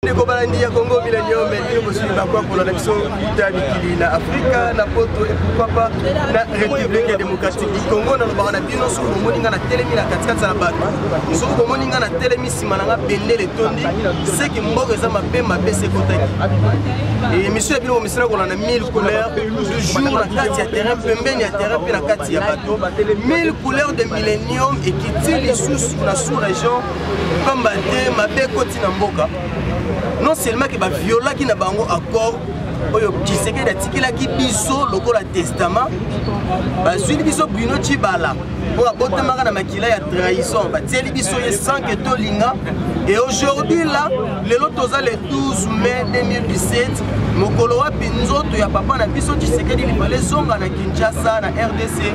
Balandi ya Congo Millennium et aussi bakwa pour la biso Italie na Afrika na poto et pourquoi pas na République démocratique du Congo na bana bino so moninga na telemi na katikati na bato so moninga na telemi sima na bende le tondi c'est que mboka za mabe se kotaki et monsieur bino misina ko na 1000 couleurs du jour na kati ya terrain pembeni ya terrain pe na kati ya bato 1000 couleurs de Millennium et qui tire sous la sous-région pamba te mabe koti na mboka. Non seulement que ba viola qui na bango accord oyo Tshisekedi atikila ki biso lokola testament ba zuli biso Bruno Tshibala pour abotemaka na makila ya trahison ba tieli biso ye sans que to linga et aujourd'hui là le lotoza le 12 mai 2017 mokolo wa pinzoto ya papa na biso Tshisekedi li fallait zonga na Kinshasa na RDC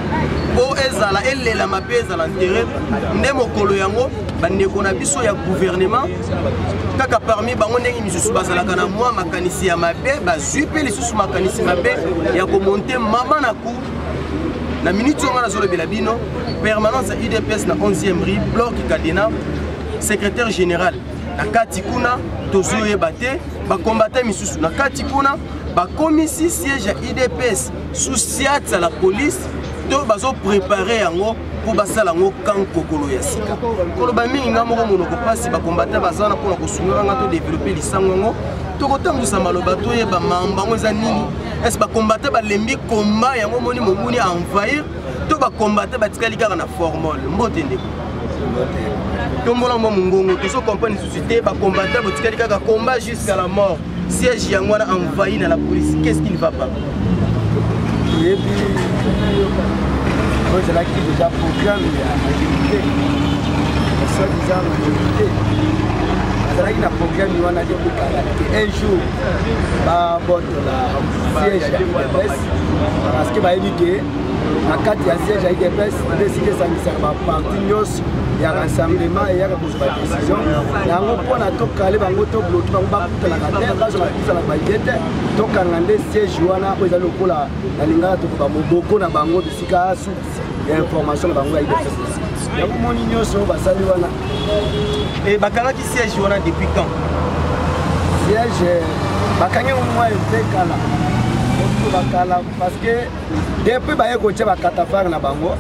po ezala elela mabe ezala intérêt nde mokolo yango bandeko na biso ya gouvernement kaka parmi bango ndenge misusu bazalaka na mwa makanisi ya mabe bazwi pe lisusu makanisi mabe ya komonte mama na ku na minute onga nazolobela bino permanence ya UDPS na 11e rue bloc Kadena secrétaire général na kati kuna tozoyeba te bakombata misusu na kati kuna bakomisi siège ya UDPS sous siatsa la police to bazo préparer yango pour basala ngo kan kokolo ya sika kolo ba mingi ngamo ko monoko pasi ba combattre bazana pour ko sunga nga to développer lisango ngo to ko tambusa maloba to yeba mamba ngo za nini est ba combattre ba lembi combat yango moni momuni envahir to ba combattre ba tikali kaka na formol mbote ndeko to mbola mo mungongo to so compagnie société ba combattre ba tikali kaka combat jusqu'à la mort siège yango na envahir na la police qu'est-ce qui ne va pas c'est là qui déjà programme la majorité. Soi-disant majorité. C'est là qu'il a programme on a dit un jour bah vote la siège à l'UDPS parce que bah éviter la carte ya siège à l'UDPS décider ça qui va parti nyos ya rassemblement et ya pose pas décision na ngo pona to kale bango to bloquer bango ba kutala ka terre ba jola kutala ba yete to kangande siège wana ko ezalo kola na lingala to ba moboko na bango bisika su information na bango ya UDPS ya moni nyoso basali wana et bakanga ki siège wana depuis quand siège bakanga au moins kala bakala parce que depuis ba yeko tche bakatafar na bango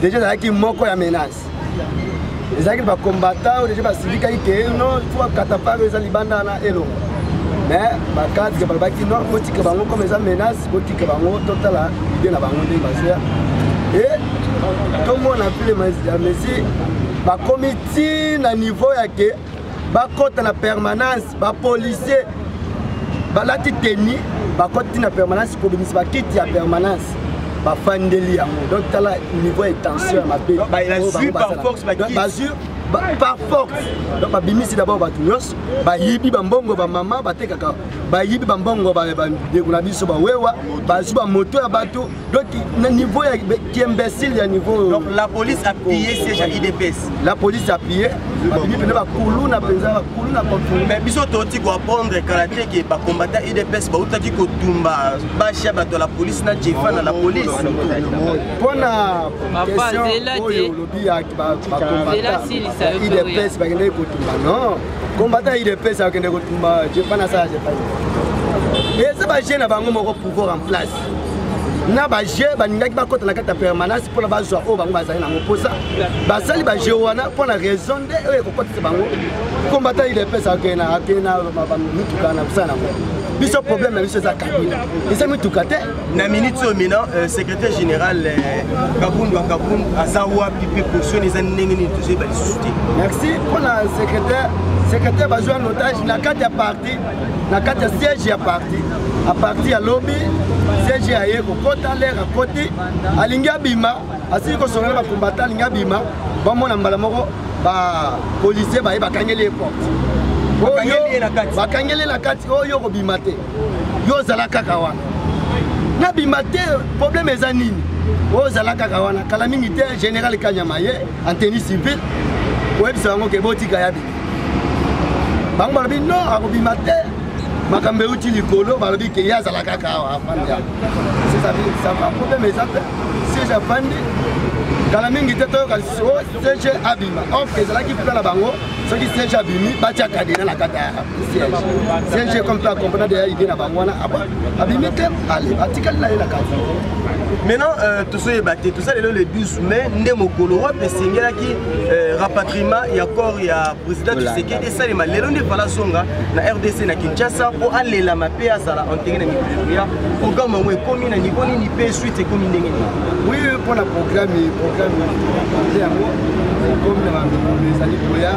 déjà là qui moko ya menace les agriculteurs combattants déjà basivika ike non faut katafar les libanda na elo mais bakati ke balbaki non motika bango comme les menaces motika bango totala idée na bango ndé bazia et tout le monde a plus les mesures ba comité na niveau ya ke ba côté na permanence ba policier ba lati teni ba côté na permanence ko binisi ba kiti ya permanence ba fandeli yango donc tala niveau de tension ma bé ba il a su par force par force donc ba binisi d'abord ba tunyos ba yibi ba mbongo ba mama ba tekaka ba yibi ba mbongo ba de kuna biso ba wewa ba su ba moto ya bato donc na niveau ya qui imbécile ya niveau donc la police a pillé siège à UDPS la police a pillé ba bibi pena ba kulu na penza ba kulu na kontrole mais biso toti ko apprendre karaté que ba combattant UDPS ba utaki ko tumba ba shaba de la police na jefa na la police pona question oyo lobi ya ba combattant UDPS bagende ko tumba non combattant UDPS bagende ko tumba jefa na ça jefa et ça ba jeune bango moko pouvoir en place na ba je ba ningaki ba kota na kata permanence pour la base o bango bazali na moposa basali ba je wana pour la raison de e ko kota bango combattant UDPS akena ba mutuka na bisana mo biso problème na biso za kabila isa mutuka te na minute so mina secrétaire général Kabundu azawa pipi position les ndenge ni toujours ba soutenir merci pour la secrétaire ba jouer en otage na kati ya parti na kati ya siège ya parti à partir ya lobby siège ya yeko kota l'air à côté alinga bima asiko songa ba combattant alinga bima ba mona mbala moko ba policier ba kangeli porte bakangeli na kati oyo ko bimate yo zala kaka wana na bimate problème eza nini o zala kaka wana kala mingi te général Kanyama ye en tenue civile webisa ngo ke botika ya bi bango balobi non ako bimate makambe uti likolo balobi ke ya zala kaka afanda c'est ça va problème eza si j'apprends kala mingi te to ka so c'est abima ok zala ki plan na bango Ce qui siège à Bimi, Batia Kadena la Kata siège. Siège comme ça, comprendre déjà idée na bangwana à Bimi allez, article là la Kata. Maintenant, tout ça est battu, tout ça le 12 mai, Ndemo Kolora, Pessinga qui rapatriement, il y a encore il y a président du Tshisekedi et ça les mal. Les longs de Falasonga, na RDC na Kinshasa pour aller la mapper à Sala intégrer na Mipéria. Programme où est commun à niveau ni pays suite et commune d'Engeni. Oui, pour le programme comme les Alipoya,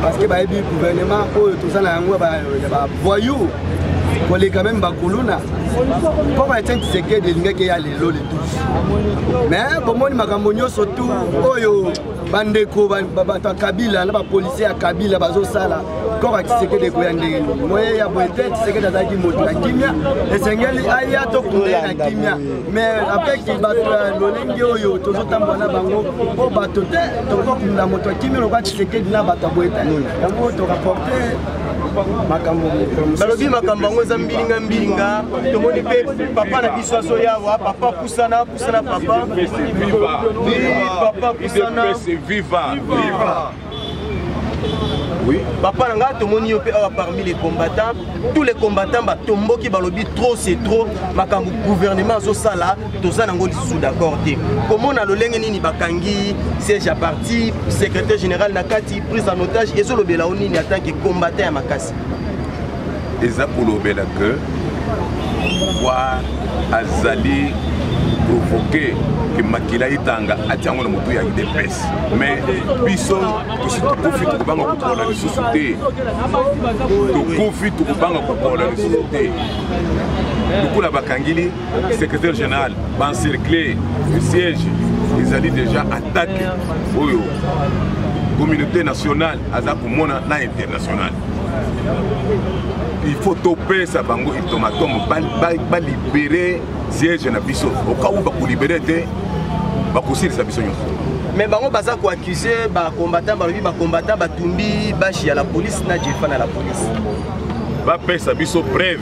parce que le gouvernement, tout ça, il y a voyou, pour les quand même Bakuluna. Pour les gens qui se quittent, il y a les lots les tous. Mais pour moi, il surtout, Bandeko, Kabila, les policiers à Kabila, Bazosala, quand ils se quittent, moi, il y a peut-être ce que tu as dit, la Kimia, et c'est il y a tout la Kimia. Mais après qu'il bat l'Olengio, tout le temps, on a bango, pour battre, la moto Kimia, on va se quitter, la bataille, on va rapporter. Balobi makambango za mbilinga mbilinga tomoni pe papa na biso azo yawa papa kusana papa papa kusana viva. Oui. Papa nanga tomoni yo pe parmi les combattants, tous les combattants ba tomboki balobi trop c'est trop makambo gouvernement zo sala toza nango sous d'accord te. Comment na lolenge nini bakangi siège à parti secrétaire général nakati prise en otage et zo lobela oni ni attaque combattant à makasi. Eza kolobela que voir azali provoquer que makila itanga atiango na mutu ya IDPS mais biso tukufi tukubanga kukola lisusu te tukufi tukubanga kukola lisusu te tukula bakangili secrétaire général bancercler le siège ils allaient déjà attaquer oyo communauté nationale aza kumona na internationale. Il faut toper sa bango itomatom ba libérer siège na biso au cas où ba ko libérer te ba ko sir sa biso nyonso. Mais bango baza ko accuser ba combattant ba tumbi bashi à la police na jefa na la police. Ba pesa biso preuve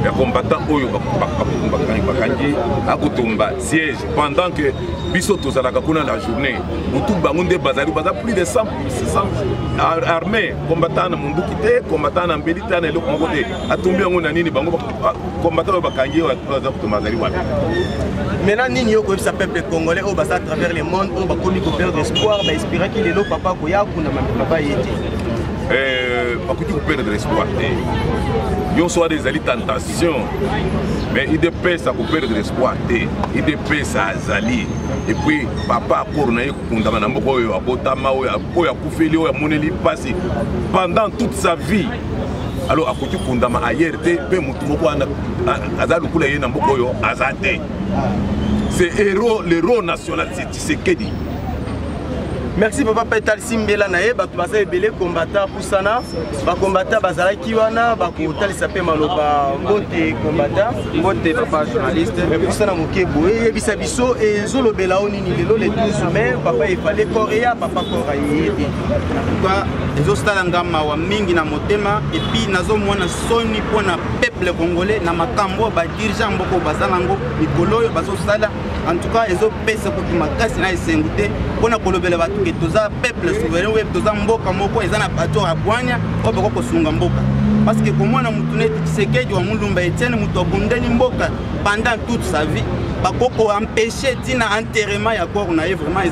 ya combattant oyo bakangi akutumba siège pendant que biso tozalaka kuna la journée mutu bango nde bazali baza plus de 100 armés combattant na munduki te combattant na mbeli te na eloko moko te atumbi yango na nini bango combattant oyo bakangi baza kutumba bazali wapi. Maintenant nini yo koyebisa peuple congolais oyo baza à travers le monde oyo bakomi ko perdre espoir ba espérer qu'il est là papa koya kuna mapa yete bakoki ko perdre espoir te yo soit des tentation mais IDPS ça ko perdre espoir te IDPS ça azali et puis papa akoro na ye kundama na mboko oyo abotama oyo akufeli oyo amoneli pasi pendant toute sa vie. Alors akoki kundama ailleurs te pe mutu moko azali kula ye na mboko oyo azate. C'est l'héros national c'est Tshisekedi. Merci papa Petal Simbela nae bato baza ebele combattant pusana ba combattant bazala kiwana ba ko talisa pe maloba mbote combattant mbote papa journaliste pusana mokebo e bisa biso e zolo bela onini lelo le 12 mai papa il fallait Korea papa Korea quoi ezo stala ngama wa mingi na motema et puis nazo mwana soni pona peuple congolais na makambo ba dirigeant mboko bazala ngo mikolo yo bazo sala en tout cas ezo pesa ko makasi na esengute pona kolobela batu que toza peuple souverain ou toza mboka moko ezana bato abwanya o bako kosunga mboka parce que comme na mutuneti Tshisekedi wa Mulumba Etienne muto bundeni mboka pendant toute sa vie bakoko empêcher tina enterrement ya corps na vraiment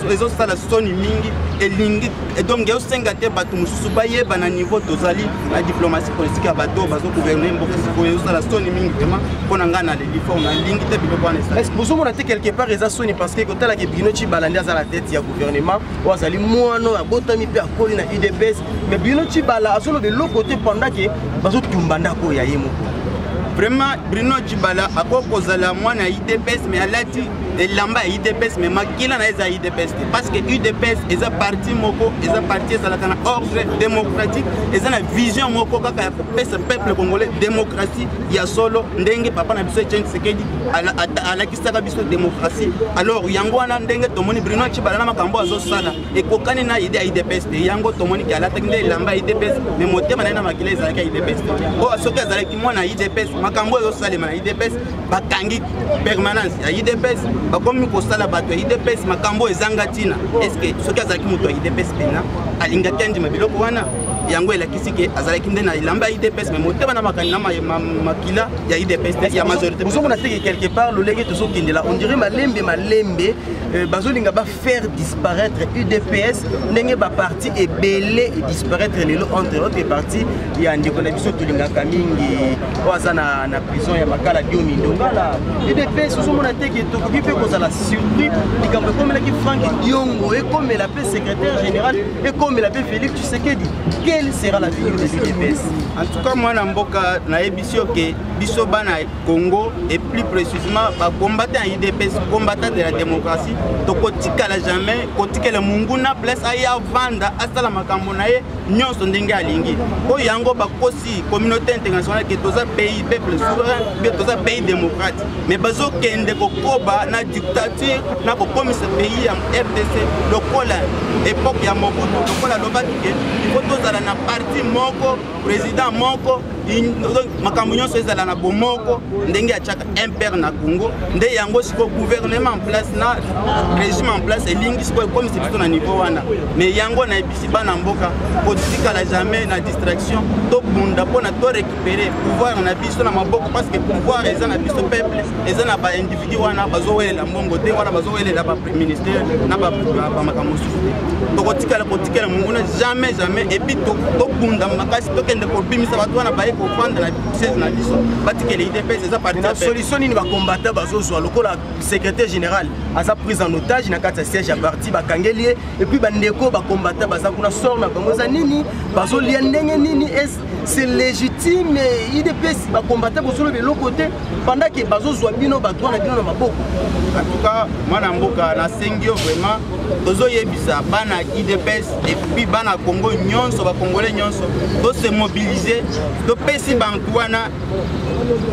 ezo sala soni mingi elingi et donc yo senga te batu mususu bayeba na niveau tozali la diplomatie politique ya bato bazo gouverner mboka siko yo sala soni mingi vraiment pona ngana le lifo na lingi te biloko na ça. Est-ce que vous avez quelque part eza soni parce que quand la Bruno Tshibala à la tête ya gouvernement ou azali moano ya botami pe akoli na IDPS mais Bruno Tshibala azolo de l'autre côté pendant que bazo tumbanda ko ya yemo. Vraiment Bruno Tshibala akokozala mwana IDPS mais alati elamba IDPS mais makila na eza IDPS parce que UDPS eza parti moko eza parti ezalaka na ordre démocratique eza na vision moko kaka ya kopesa peuple congolais démocratie ya solo ndenge papa na biso Etienne Tshisekedi alakisaka biso démocratie alors yango wana ndenge tomoni Bruno Tshibala na makambo azosala ekokani na idée ya IDPS te yango tomoni ki alataki nde elamba ya IDPS me motema na ye na makila ezalaki ya IDPS te oyo soki azalaki mwana ya IDPS makambo oyo ezosalema na IDPS bakangi permanence ya IDPS bakomi kosala bato ya IDPS makambo ezanga ntina eske soki azalaki moto ya IDPS pena alingaki andima biloko wana yango elakisi ke azalaki nde na elamba ya IDPS me motema na makila ya IDPS ya majorité ozomona teke quelque part lolenge tozokendela on dirait malembe bazolinga bafaire disparaître UDPS ndenge baparti ebele disparaître lelo entre autres parti ya ndeko na biso tolingaka mingi oyo aza na prison ya makala diomi ndongala UDPS ozomona teke tokoki mpe kozala surpris likambo ekomelaki Frank Diongo ekomela mpe secrétaire général ekomela mpe Félix Tshisekedi. Quelle sera la figure de l'UDPS? En tout cas, moi, Namboka, na ebisio ke biso bana Congo et plus précisément, combattant l'UDPS, combattant de la démocratie, tokotika la jamais, kotika le munguna place aya vanda, asala makambo na ye, nyonso ndenge alingi. O yango bakosi communauté internationale que toza pays peuple souverain, bien toza pays démocrate. Mais bazo kende ko koba na dictature, na ko commise pays ya RDC, lokola époque ya Mobutu, lokola lobaki ke il faut tozala na parti moko, président moko, makambo nyonso ezala na bomoko ndenge achaka impère na Congo nde yango siko gouvernement en place na régime en place elingi siko comme c'est plutôt na niveau wana mais yango na ebisi bana mboka kotika la jamais na distraction to bunda pona to récupérer pouvoir na biso na maboko parce que pouvoir eza na biso peuple eza na ba individu wana bazowelela mbongo te wana bazowelela ba ministère na ba makambo susu to kotika la munguna jamais et puis to bunda makasi to kende ko bimisa bato wana baye la solution ni combattre bazozwa lokola secrétaire général asa prise en otage na kati siège à parti bakangelie et puis bandeko ba combattre baza kuna sort na bango za nini bazolia ndenge nini c'est légitime IDPS ba combattre bosolo de l'autre côté pendant que bazozwa bino bato na bino na maboko. En tout cas mwana mboka na sengio vraiment tozo yebisa bana IDPS et puis bana Congo nyonso ba congolais nyonso to se mobiliser to pesi bantuana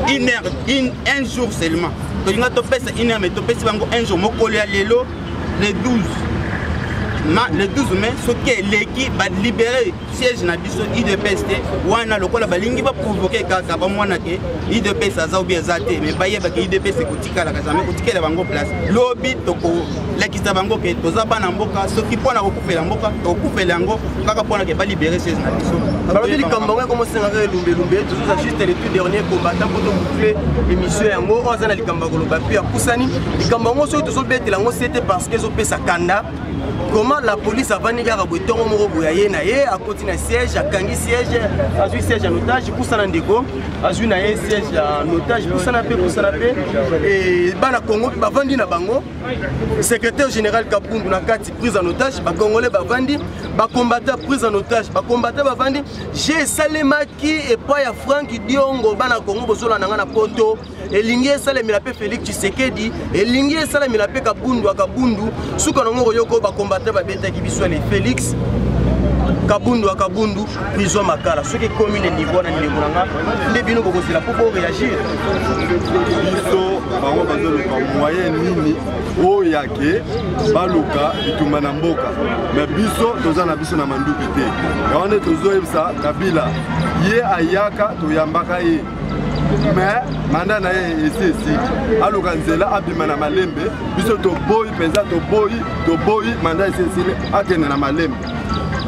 un jour seulement. Donc, on a pesi une heure, mais on pesi un jour. Lelo, le 12. Le 12 mai, ce qui est l'équipe va libérer siège na biso IDPS wana lokola balingi ba provoquer kaka ba mwana ke IDPS aza ou bien zate mais ba yeba ke IDPS kotika la kazame kotika la bango place lobby toko la kisa bango ke toza bana mboka ce qui pona kokufela mboka kokufela yango kaka pona ke ba libérer siège na biso balobi likambo ngako mo senga lumbe toujours juste les tout derniers combattants pour boucler émission yango oza na likambo koloba puis akusani likambo ngo so tozobetela ngo c'était parce que zo pesa kanda. Comment la police a venu à Boton Moroboyaye naye à côté d'un siège à Kangi siège à un siège en otage pour ça n'andéco à un siège en otage pour ça n'appelle et bana Congo ba vandi na bango secrétaire général Kabundu na kati prise en otage ba congolais ba vandi ba combattant prise en otage ba combattant ba vandi j'ai Salemaki et pas ya Frank Diongo bana Congo bozola nanga na poto elingi esalemela pe Félix Tshisekedi elingi esalemela pe Kabundu akabundu suka nango yoko ba combattre ba beta ki biso les Félix Kabundu akabundu prison makala ce qui commune niveau na niveau nanga ndebino bokozela pour réagir biso bango bazolo ka moyen nini oyake baluka ituma na mboka mais biso toza na biso na manduki te yaone tozoyebisa Kabila ye ayaka toyambaka ye mais manda na ye esi aluka nzela abima na malembe biso toboyi penza toboyi manda esi akende na malembe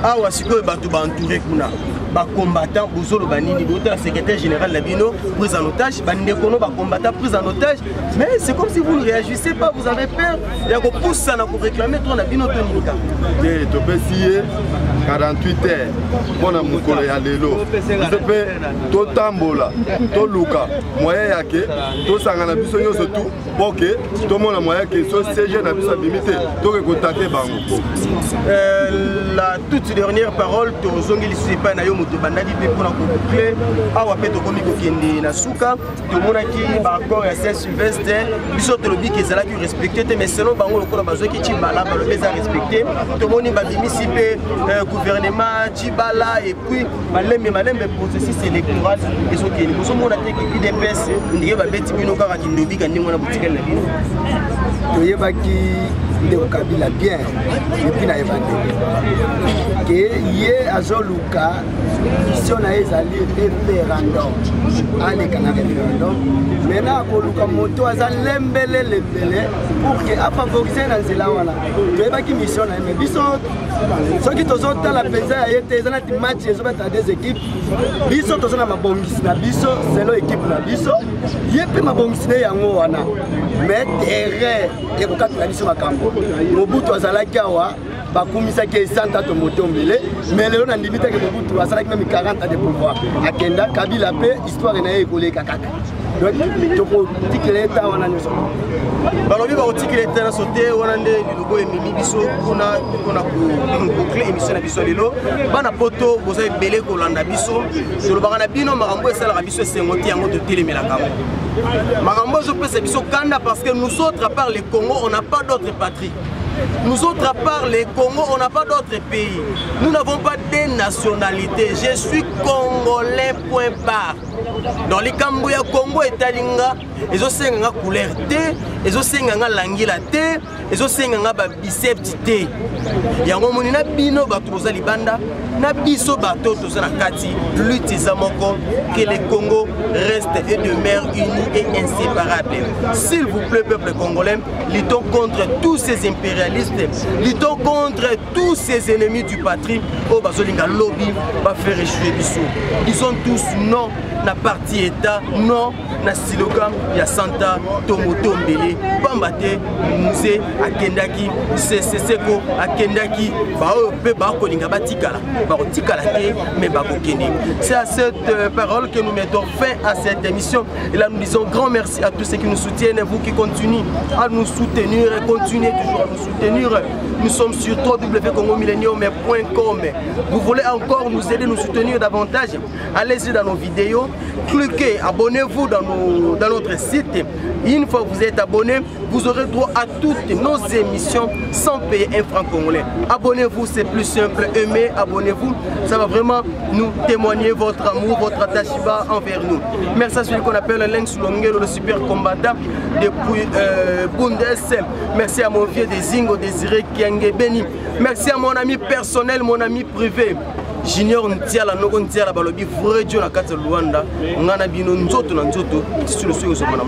awa sikoyo bato ba entouré kuna ba combattant bozolo banini boto la secrétaire général la bino prise en otage bandekono ba combattant prise en otage mais c'est comme si vous ne réagissez pas vous avez peur ya ko poussa na ko réclamer toi na bino to nika te to pesiye 48 heures pona mukolo ya lelo sepe to tambola to luka moyen yake to sangana biso nyonso tu boke to mona moyen ke so siège na biso limité to ke contacter bango la toute dernière parole to zongi li pas na yo moto bandadi pe pona ko boucler awa pe to komi ko kende na suka to mona ki ba accord ya Saint-Sylvestre biso to lobi ke zala ki respecter mais selon bango lokola bazo ki ti bala ba le beza respecter to moni ba dimisi pe gouvernement Tchibala et puis malembe processus électoral et ce qui est nous sommes on a été UDPS ndiye ba beti bino kaka kindobi kandi mona boutique na bino toyebaki de Kabila bien depuis na evande que ye azoluka si on a ezali référendum allez kana référendum maintenant akoluka moto aza lembele pour que a favoriser na nzela wana toyebaki mission na mais biso soki tozotala penza ya yete ezana ti match ezobeta des équipes biso tozana mabongisi na biso selo équipe na biso yepe mabongisi ne yango wana mais terrain ekokatela biso makambo Mobutu azalaki awa bakumisaki esanta to motombele mais lelo na ndimita ke Mobutu azalaki même 40 ans de pouvoir akenda Kabila pe histoire na ye ekoleka kaka donc toko tikeleta wana nyoso balobi ba otikeleta na sauter wana nde lilogo emimi biso kuna boucler émission na biso lelo bana poto boza ebele kolanda biso tolobaka na bino makambo esalaka biso esengoti yango totelemela kamo makambo ezopesa biso kanda parce que nous autres à part le Congo on n'a pas d'autre patrie. Nous autres, à part les Congo, on n'a pas d'autres pays. Nous n'avons pas de nationalité. Je suis congolais, point barre. Dans les Cambouya, Congo et Talinga, ils ont 5 couleur T, ils ont 5 langila T, ils ont 5 biceps T. Il y a un moment où bino batuza libanda, na biso bato tozana kati, lutte zamoko que le Congo reste et demeure uni et inséparable. S'il vous plaît, peuple congolais, luttons contre tous ces impérialistes, luttons contre tous ces ennemis du patrie. Oh, bazolinga lobby, va faire échouer biso. Ils sont tous non. Na parti état non na siloka ya Santa Tomoto Mbele Pambate musée akendaki seko akendaki ba pe ba kolinga batikala ba kotikala te mais ba kokende. C'est à cette parole que nous mettons fin à cette émission et là nous disons grand merci à tous ceux qui nous soutiennent et vous qui continuez à nous soutenir et continuez toujours à nous soutenir. Nous sommes sur www.congomillenium.com. Vous voulez encore nous aider, nous soutenir davantage? Allez-y dans nos vidéos, cliquez, abonnez-vous dans notre site. Une fois que vous êtes abonné, vous aurez droit à toutes nos émissions sans payer un franc congolais. Abonnez-vous, c'est plus simple. Aimez, abonnez-vous. Ça va vraiment nous témoigner votre amour, votre attachement envers nous. Merci à celui qu'on appelle Lenx Longelo, le super combattant depuis Bundes. Merci à mon vieux Zingo Désiré Kienge Beni. Merci à mon ami personnel, mon ami privé. Junior Ntiala Noko Ntiala balobi vrai Dieu na kati Luanda. Ngana bino nzoto na nzoto. Si tu le suis au sommet na